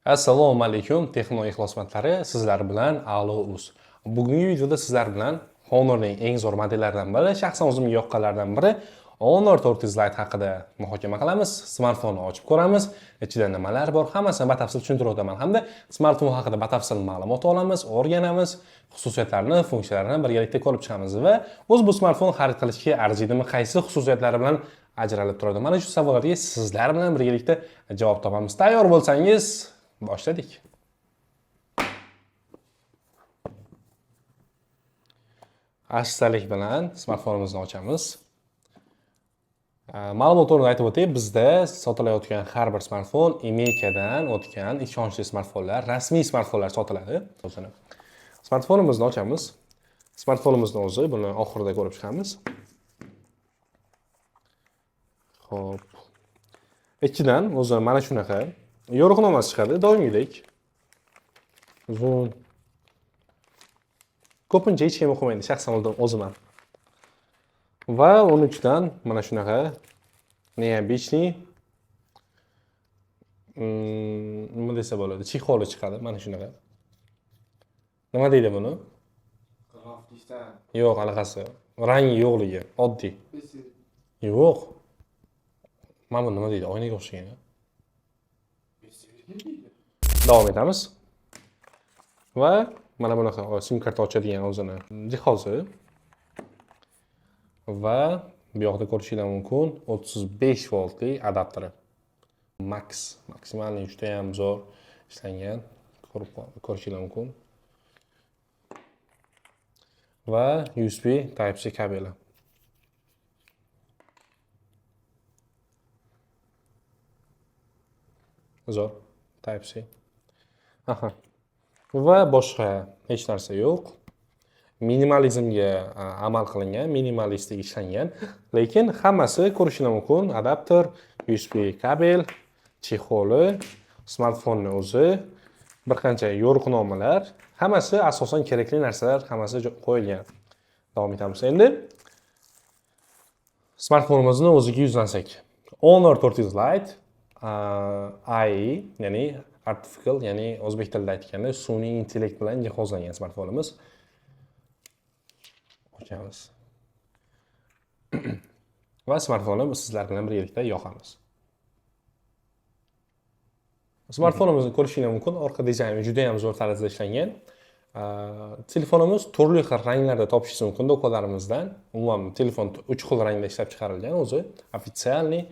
Assalomu alaykum texno ixlosmandlari, sizlar bilan Alo.uz. Bugungi videoda sizlar bilan Honor'ning eng zo'r modellaridan biri, shaxsan o'zimga yoqqanlardan biri Honor 400 Lite haqida muhokama qilamiz. Smartfonni ochib ko'ramiz, ichida nimalar bor, hammasini batafsil tushuntirib o'taman hamda smartfon haqida batafsil ma'lumot olamiz, o'rganamiz, xususiyatlarini, funksiyalarini birgalikda ko'rib chiqamiz va o'z bu smartfonni xarid qilishga arziydimi, qaysi xususiyatlari bilan ajralib turadi. Mana shu savollarga sizlar bilan birgalikda javob topamiz. Tayyor bo'lsangiz, boshladik. Asta-sekin bilan smartfonimizni ochamiz. Ma'lumot o'rnida aytib o'tay, bizda sotilayotgan har bir smartfon Emekadan o'tgan ishonchli smartfonlar, rasmiy smartfonlar sotiladi. Smartfonimizni ochamiz. Smartfonimizni o'zi buni oxirida ko'rib chiqamiz. Xo'p. Ichidan o'zi mana shunaqa yo'riqnomasi chiqadi, doimgidek. Uzun. Ko'pincha hech kim o'qimaydi, shaxsan o'zim ham. Va uning ichidan mana shunaqa neobычный nima desa bo'ladi, chexoli chiqadi, mana shunaqa. Nima deydi buni? Yo'q, anaqasi. Rangi yo'qligi, oddiy. Yo'q. Mana bu nima deydi? Oynaga o'xshagan. Davom etamiz. Va mana bunaqa sim karta ochadigan o'zini jihozi. Va bu yoqda ko'rishingiz mumkin 35 voltli adapteri. Maksimalni juda ham zo'r ishlangan. Ko'rishingiz mumkin. Va USB Type-C kabeli. Zo'r Type-C. Aha. Va boshqa hech narsa yo'q. Minimalizmga amal qilingan, minimalistik ishlangan, lekin hammasi ko'rishingiz mumkin. Adapter, USB kabel, chexoli, smartfonning o'zi, bir qancha yo'riqnomalar, hammasi asosan kerakli narsalar hammasi qo'yilgan. Davom etamiz. Endi smartfonimizni o'ziga yuzlansak. Honor 400 Lite AI, ya'ni artificial, ya'ni o'zbek tilida aytganda sun'iy intellekt bilan jihozlangan smartfonimiz. Ochamiz. Va smartfonni sizlar bilan birgalikda yoqamiz. Smartfonimizni ko'rishingiz mumkin, orqa dizayni juda ham zo'r tarzda ishlangan. Telefonimiz turli xil ranglarda topishingiz mumkin do'konlarimizdan. Umuman telefon 3 xil rangda ishlab chiqarilgan o'zi, ofitsialniy.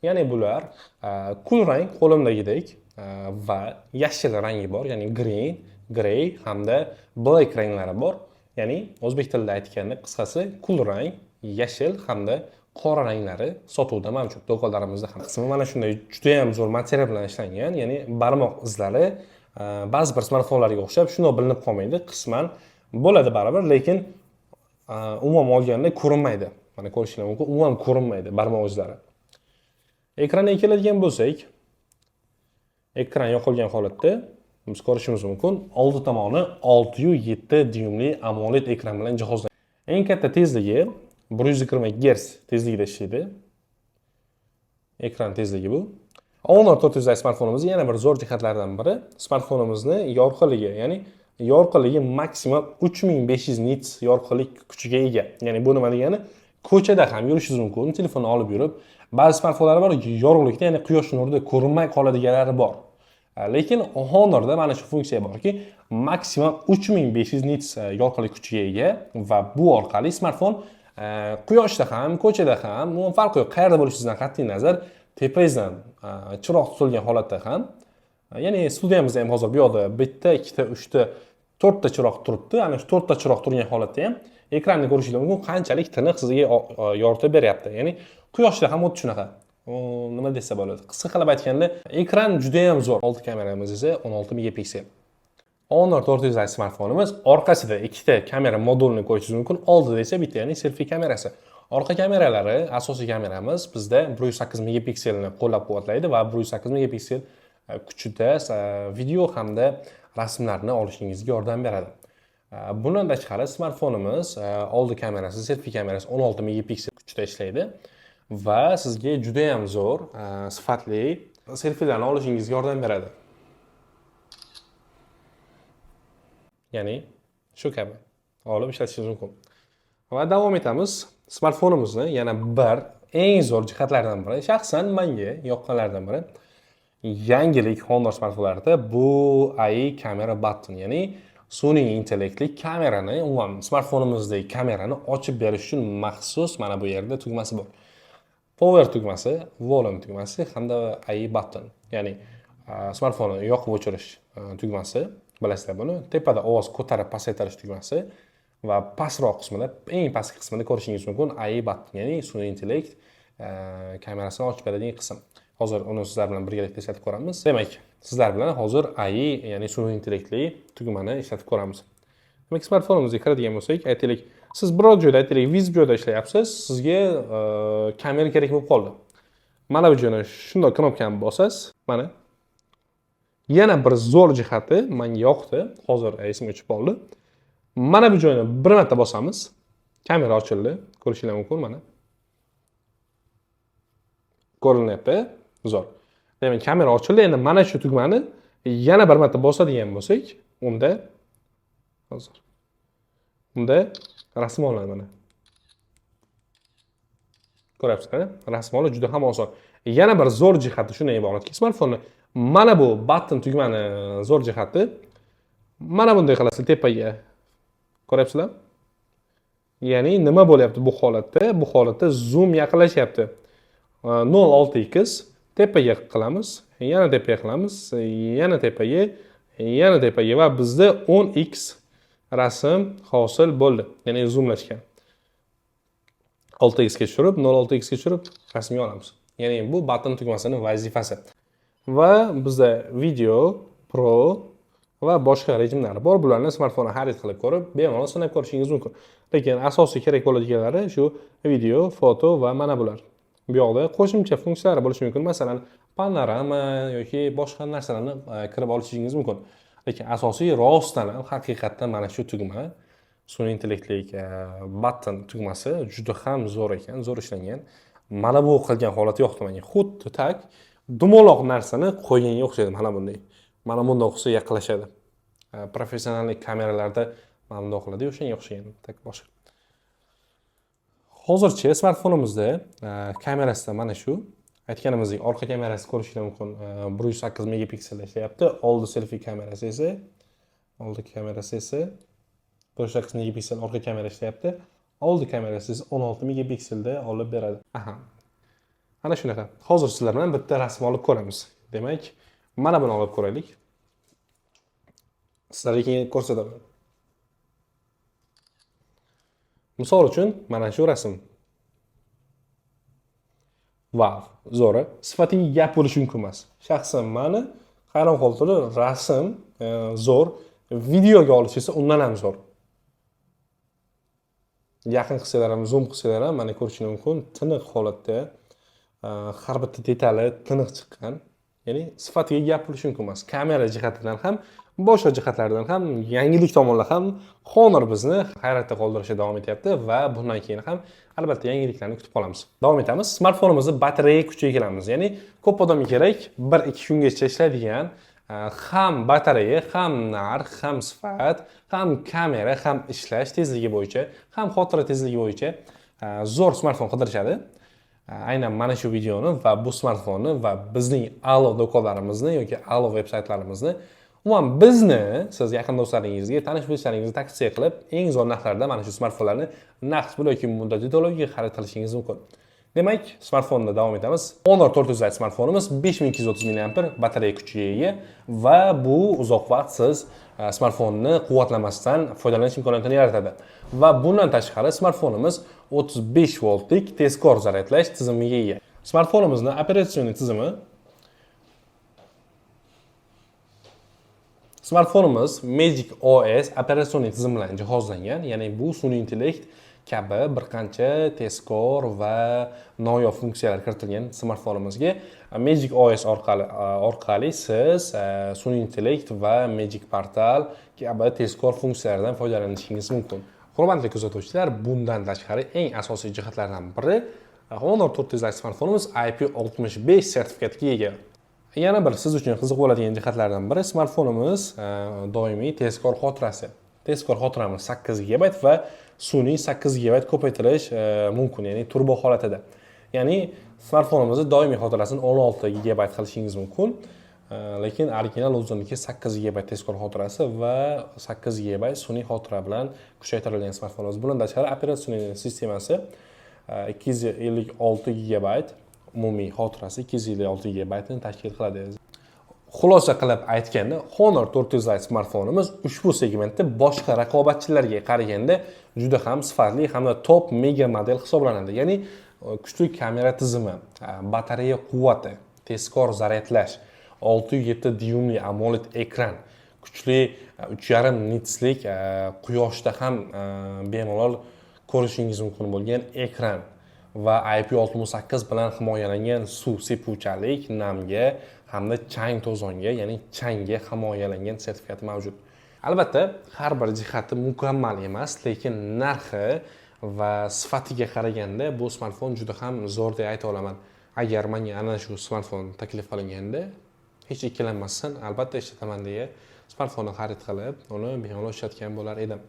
Ya'ni bular kul rang qo'limdagidek va yashil rangi bor, ya'ni green, grey hamda black ranglari bor. Ya'ni o'zbek tilida aytganda qisqasi kul rang, yashil hamda qora ranglari sotuvda mavjud do'konlarimizda ham. Qismi mana shunday juda ham zo'r material bilan ishlangan, ya'ni barmoq izlari ba'zi bir smartfonlarga o'xshab shunday bilinib qolmaydi. Qisman bo'ladi baribir, lekin umuman olganda ko'rinmaydi. Mana ko'rishingiz mumkin, umuman ko'rinmaydi barmoq izlari. Ekranga keladigan bo'lsak, ekran yoqilgan holatda biz ko'rishimiz mumkin. Oldi tomoni 6.7 dyumli AMOLED ekran bilan jihozlangan. Eng katta tezligi 120 Hz tezligida ishlaydi. Ekran tezligi bu. Honor 400 smartfonimizning yana bir zo'r jihatlaridan biri smartfonimizni yorqinligi, ya'ni yorqinligi maksimum 3500 nits yorqinlik kuchiga ega. Ya'ni bu nima degani? Ko'chada ham yurishingiz mumkin, telefonni olib yurib, ba'zi smartfonlar bor, yorug'likda, ya'ni quyosh nurida ko'rinmay qoladiganlari bor. Lekin Honor'da mana shu funksiya borki, maksimum 3500 nits yorqinlik kuchiga ega va bu orqali smartfon quyoshda ham, ko'chada ham, umuman farqi yo'q, qayerda bo'lishingizdan qat'iy nazar, tepangizdan chiroq tutilgan holatda ham, ya'ni studiyamizda ham hozir bu yoqda bitta, ikkita, uchta, to'rtta chiroq turibdi. Ana shu to'rtta chiroq turgan holatda ham ekranni ko'rishingiz mumkin, qanchalik tiniq sizga yoritib beryapti. Ya'ni quyoshda ham xuddi shunaqa. Nima desa bo'ladi? Qisqa qilib aytganda, ekran juda ham zo'r. Old kameramiz esa 16 megapiksel. Honor 400 smartfonimiz orqasida ikkita kamera modulini qo'yishingiz mumkin. Oldida esa bitta, ya'ni selfie kamerasi. Orqa kameralari, asosiy kameramiz bizda 108 megapikselni qo'llab-quvvatlaydi va 108 megapiksel kuchida video hamda rasmlarni olishingizga yordam beradi. Bundan tashqari smartfonimiz oldi kamerasi, selfie kamerasi 16 megapiksel kuchda ishlaydi. Va sizga juda ham zo'r, sifatli selfilarni olishingizga yordam beradi. Ya'ni shu kabi olib ishlatishingiz mumkin. Va davom etamiz. Smartfonimizni yana bir eng zo'r jihatlaridan biri, shaxsan menga yoqqanlardan biri, yangilik Honor smartfonlarida bu AI kamera button, ya'ni sun'iy intellektli kamerani, umuman smartfonimizdagi kamerani ochib berish uchun maxsus mana bu yerda tugmasi bor. Power tugmasi, volume tugmasi hamda AI button, ya'ni smartfonni yoqib o'chirish tugmasi, bilasizlar buni. Tepada ovoz ko'tarib pasaytirish tugmasi va pastroq qismida, eng pastki qismida ko'rishingiz mumkin AI button, ya'ni sun'iy intellekt kamerasini ochib beradigan qism. Hozir uni sizlar bilan birgalikda ishlatib ko'ramiz. Demak, sizlar bilan hozir AI, ya'ni sun'iy intellektli tugmani ishlatib ko'ramiz. Demak, smartfonimizga kiradigan bo'lsak, aytaylik, siz biror joyda, aytaylik, viz joyda ishlayapsiz, sizga kamera kerak bo'lib qoldi. Mana bu joyni shunday knopkani bosasiz, mana. Yana bir zo'r jihati menga yoqdi, hozir esimga tushib qoldi. Mana bu joyni bir marta bosamiz, kamera ochildi, ko'rishingiz mumkin mana. Ko'rinyapti, zo'r. Demak, kamera ochildi. Endi mana shu tugmani yana bir marta bosadigan bo'lsak, unda hozir rasm olinadi mana. Ko'ryapsizlar? Rasm olish juda ham oson. Yana bir zo'r jihati shundan iboratki, smartfonni mana bu button tugmani zo'r jihati mana bunday qilasiz tepaga. Ko'ryapsizlar? Ya'ni nima bo'lyapti bu holatda? Bu holatda zoom yaqinlashyapti. 0.6x tepaga qilamiz, yana tepaga qilamiz, yana tepaga va bizda 10x rasm hosil bo'ldi. Ya'ni zoomlashgan. 6x ga tushirib, 0.6x ga tushirib rasmga olamiz. Ya'ni bu button tugmasining vazifasi. Va bizda video, pro va boshqa rejimlari bor. Bularni smartfonni xarid qilib ko'rib, bemalol sinab ko'rishingiz mumkin. Lekin asosiy kerak bo'ladiganlari shu video, foto va mana bular. Bu yoqda qo'shimcha funksiyalari bo'lishi mumkin. Masalan, panorama yoki boshqa narsalarni kirib olishingiz mumkin. Lekin asosiy rostdan ham haqiqatdan mana shu tugma, sun'iy intellektli button tugmasi juda ham zo'r ekan, zo'r ishlangan. Mana bu qilgan holati yoqdi menga. Xuddi tak dumaloq narsani qo'yganga o'xshaydi mana bunday. Mana bunday qilsa yaqinlashadi. Professional kameralarda mana bunday qiladi, o'shanga o'xshagan. Tak boshqa. Hozircha smartfonimizda kamerasida mana shu aytganimizdek orqa kamerasi ko'rishingiz mumkin. 108 megapiksel ishlayapti. Oldi selfie kamerasi esa 108 megapiksel orqa kamera ishlayapti. Oldi kamerasi esa 16 megapikselda olib beradi. Aha. Ana shunaqa. Hozir sizlar bilan bitta rasm olib ko'ramiz. Demak, mana buni olib ko'raylik. Sizlarga keyin ko'rsataman. Misol uchun mana shu rasm. Wow, zo'r. Sifatiga gap bo'lishi mumkin emas. Shaxsan meni hayron qoldirdi, rasm zo'r, videoga olish esa undan ham zo'r. Yaqin qilsalar ham, zoom qilsalar ham mana ko'rishingiz mumkin, tiniq holatda har bitta detali tiniq chiqqan. Ya'ni sifatiga gap bo'lishi mumkin emas. Kamera jihatidan ham, boshqa jihatlardan ham, yangilik tomonlar ham Honor bizni hayratda qoldirishda davom etyapti va bundan keyin ham albatta yangiliklarni kutib qolamiz. Davom etamiz. Smartfonimizni batareya kuchiga kelamiz. Ya'ni ko'p odamga kerak 1-2 kungacha ishlaydigan ham batareya, ham narx, ham sifat, ham kamera, ham ishlash tezligi bo'yicha, ham xotira tezligi bo'yicha zo'r smartfon qidirishadi. Aynan mana shu videoni va bu smartfonni va bizning a'lo do'konlarimizni yoki a'lo veb-saytlarimizni, umuman bizni siz yaqin do'stlaringizga, tanish-bilishlaringizga tavsiya qilib, eng zo'r narxlarda mana shu smartfonlarni naqd pul yoki muddatli to'lovga xarid qilishingiz mumkin. Demak, smartfonda davom etamiz. Honor 400 smartfonimiz 5230 mAh batareya kuchiga ega va bu uzoq vaqt siz smartfonni quvvatlamasdan foydalanish imkoniyatini yaratadi. Va bundan tashqari smartfonimiz 35 voltlik tezkor zaryadlash tizimiga ega. Smartfonimizning operatsion tizimi Smartfonimiz Magic OS operatsion tizimi bilan jihozlangan, ya'ni bu sun'iy intellekt kabi bir qancha tezkor va noyob funksiyalar kiritilgan smartfonimizga Magic OS orqali siz sun'iy intellekt va Magic Portal kabi tezkor funksiyalardan foydalanishingiz mumkin. Hurmatli kuzatuvchilar, bundan tashqari eng asosiy jihatlardan biri Honor 400 smartfonimiz IP65 sertifikatiga ega. Yana bir siz uchun qiziq bo'ladigan jihatlardan biri smartfonimiz doimiy tezkor xotirasi. Tezkor xotiramiz 8 GB va sun'iy 8 GB ko'paytirish mumkin, ya'ni turbo holatida. Ya'ni smartfonimizni doimiy xotirasini 16 GB qilishingiz mumkin. Lekin original o'ziniki 8 GB tezkor xotirasi va 8 GB sun'iy xotira bilan kuchaytirilgan smartfonimiz. Bundan tashqari operatsion sistemasi 256 GB, umumiy xotirasi 256 GB ni tashkil qiladi. Xulosa qilib aytganda, Honor 400 Lite smartfonimiz ushbu segmentda boshqa raqobatchilarga qaraganda juda ham sifatli hamda top mega model hisoblanadi. Ya'ni kuchli kamera tizimi, batareya quvvati, tezkor zaryadlash, 6.7 dyumli AMOLED ekran, kuchli 3.5 nitslik quyoshda ham bemalol ko'rishingiz mumkin bo'lgan ekran va IP68 bilan himoyalangan suv sepuvchalik, namga hamda chang to'zonga, ya'ni changga himoyalangan sertifikati mavjud. Albatta, har bir jihati mukammal emas, lekin narxi va sifatiga qaraganda bu smartfon juda ham zo'r deb ayta olaman. Agar menga ana shu smartfon taklif qilinganda, hech ikkilanmasdan albatta ishlataman deya smartfonni xarid qilib, uni bemalol ishlatgan bo'lar edim.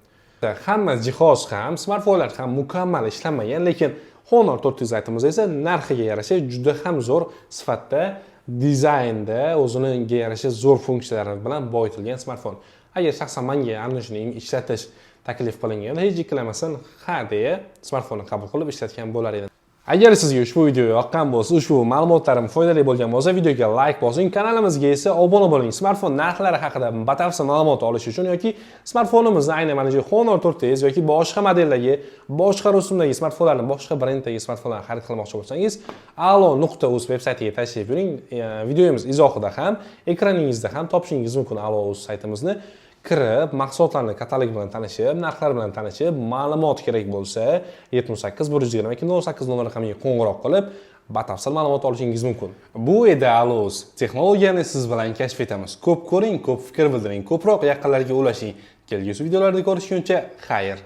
Hamma jihoz ham, smartfonlar ham mukammal ishlanmagan, lekin Honor 400 Lite'imiz esa narxiga yarasha juda ham zo'r sifatda, dizaynda o'ziga yarasha zo'r funksiyalari bilan boyitilgan smartfon. Agar shaxsan menga ana shuni ishlatish taklif qilinganda, hech ikkilanmasdan ha deya smartfonni qabul qilib ishlatgan bo'lar edim. Agar sizga ushbu video yoqqan bo'lsa, ushbu ma'lumotlarim foydali bo'lgan bo'lsa, videoga like bosing, kanalimizga esa obuna bo'ling. Smartfon narxlari haqida batafsil ma'lumot olish uchun yoki smartfonimizni aynan mana shu Honor 400 yoki boshqa modeldagi, boshqa rusumdagi smartfonlarni, boshqa brenddagi smartfonlarni xarid qilmoqchi bo'lsangiz, alo.uz veb-saytiga tashrif buyuring. Videomiz izohida ham, ekraningizda ham topishingiz mumkin alo.uz saytimizni. Kirib, mahsulotlarni katalog bilan tanishib, narxlar bilan tanishib, ma'lumot kerak bo'lsa 78 122 08 nomer raqamiga qo'ng'iroq qilib, batafsil ma'lumot olishingiz mumkin. Bu edi Alo'z. Texnologiyani siz bilan kashf etamiz. Ko'p ko'ring, ko'p fikr bildiring, ko'proq yaqinlarga ulashing. Kelgusi videolarda ko'rishguncha, xayr.